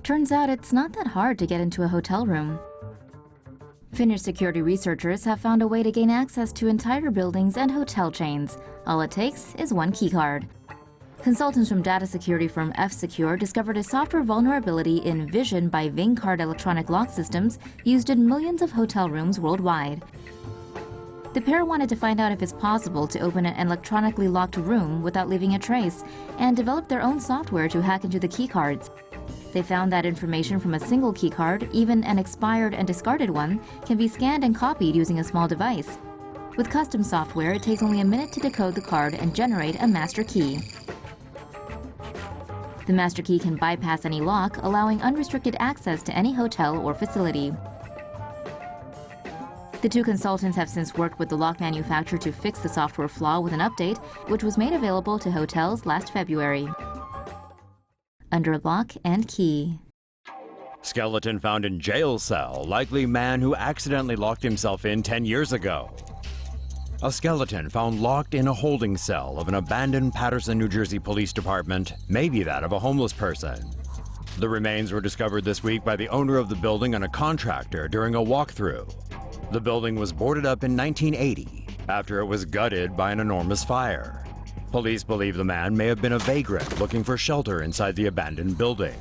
Turns out it's not that hard to get into a hotel room. Finnish security researchers have found a way to gain access to entire buildings and hotel chains. All it takes is one keycard. Consultants from data security firm F-Secure discovered a software vulnerability in Vision by VingCard electronic lock systems used in millions of hotel rooms worldwide. The pair wanted to find out if it's possible to open an electronically locked room without leaving a trace, and developed their own software to hack into the keycards. They found that information from a single keycard, even an expired and discarded one, can be scanned and copied using a small device. With custom software, it takes only a minute to decode the card and generate a master key. The master key can bypass any lock, allowing unrestricted access to any hotel or facility. The two consultants have since worked with the lock manufacturer to fix the software flaw with an update, which was made available to hotels last February. Under lock and key. Skeleton found in jail cell, likely man who accidentally locked himself in 10 years ago. A skeleton found locked in a holding cell of an abandoned Paterson, New Jersey police department, may be that of a homeless person. The remains were discovered this week by the owner of the building and a contractor during a walkthrough. The building was boarded up in 1980 after it was gutted by an enormous fire. Police believe the man may have been a vagrant looking for shelter inside the abandoned building.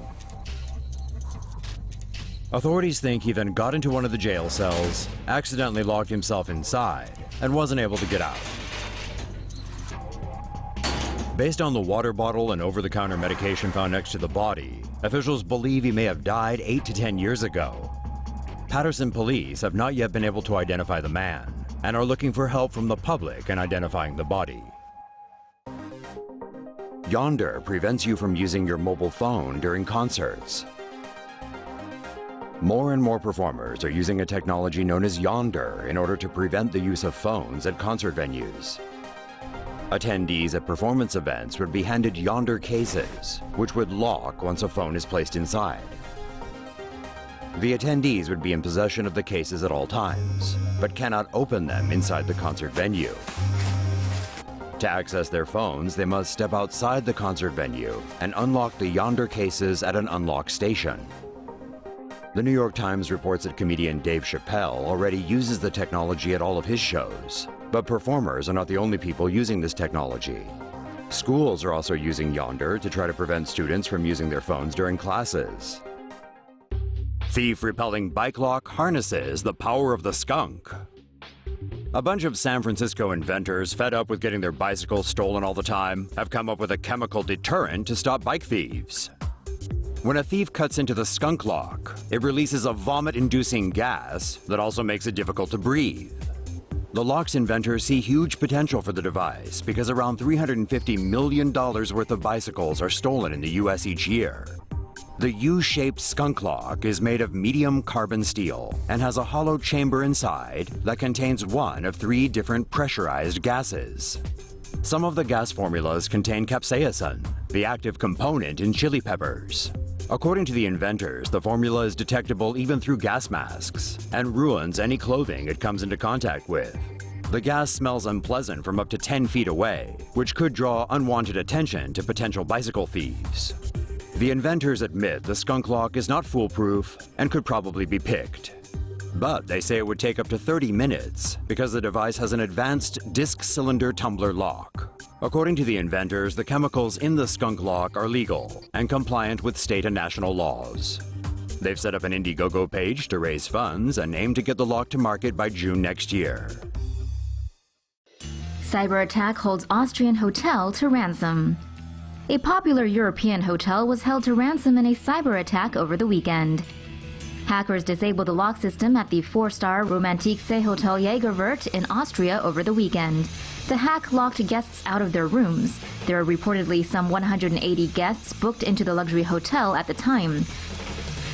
Authorities think he then got into one of the jail cells, accidentally locked himself inside, and wasn't able to get out. Based on the water bottle and over-the-counter medication found next to the body, officials believe he may have died 8 to 10 years ago. Paterson police have not yet been able to identify the man and are looking for help from the public in identifying the body. YONDR prevents you from using your mobile phone during concerts. More and more performers are using a technology known as YONDR in order to prevent the use of phones at concert venues. Attendees at performance events would be handed YONDR cases, which would lock once a phone is placed inside. The attendees would be in possession of the cases at all times, but cannot open them inside the concert venue. To access their phones, they must step outside the concert venue and unlock the YONDR cases at an unlocked station. The New York Times reports that comedian Dave Chappelle already uses the technology at all of his shows, but performers are not the only people using this technology. Schools are also using YONDR to try to prevent students from using their phones during classes. Thief-repelling bike lock harnesses the power of the skunk. A bunch of San Francisco inventors, fed up with getting their bicycles stolen all the time, have come up with a chemical deterrent to stop bike thieves. When a thief cuts into the skunk lock, it releases a vomit-inducing gas that also makes it difficult to breathe. The lock's inventors see huge potential for the device because around $350 million worth of bicycles are stolen in the US each year. The U-shaped skunk lock is made of medium carbon steel and has a hollow chamber inside that contains one of 3 different pressurized gases. Some of the gas formulas contain capsaicin, the active component in chili peppers. According to the inventors, the formula is detectable even through gas masks and ruins any clothing it comes into contact with. The gas smells unpleasant from up to 10 feet away, which could draw unwanted attention to potential bicycle thieves. The inventors admit the skunk lock is not foolproof and could probably be picked. But they say it would take up to 30 minutes because the device has an advanced disc cylinder tumbler lock. According to the inventors, the chemicals in the skunk lock are legal and compliant with state and national laws. They've set up an Indiegogo page to raise funds and aim to get the lock to market by June next year. Cyber attack holds Austrian hotel to ransom. A popular European hotel was held to ransom in a cyber attack over the weekend. Hackers disabled the lock system at the 4-star Romantique Hotel Jägerwert in Austria over the weekend. The hack locked guests out of their rooms. There are reportedly some 180 guests booked into the luxury hotel at the time.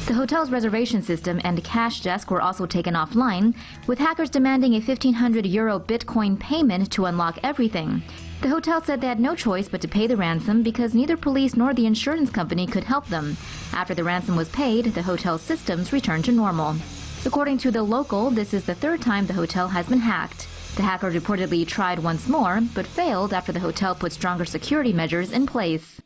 The hotel's reservation system and cash desk were also taken offline, with hackers demanding a €1,500 Bitcoin payment to unlock everything. The hotel said they had no choice but to pay the ransom because neither police nor the insurance company could help them. After the ransom was paid, the hotel's systems returned to normal. According to The Local, this is the 3rd time the hotel has been hacked. The hackers reportedly tried once more, but failed after the hotel put stronger security measures in place.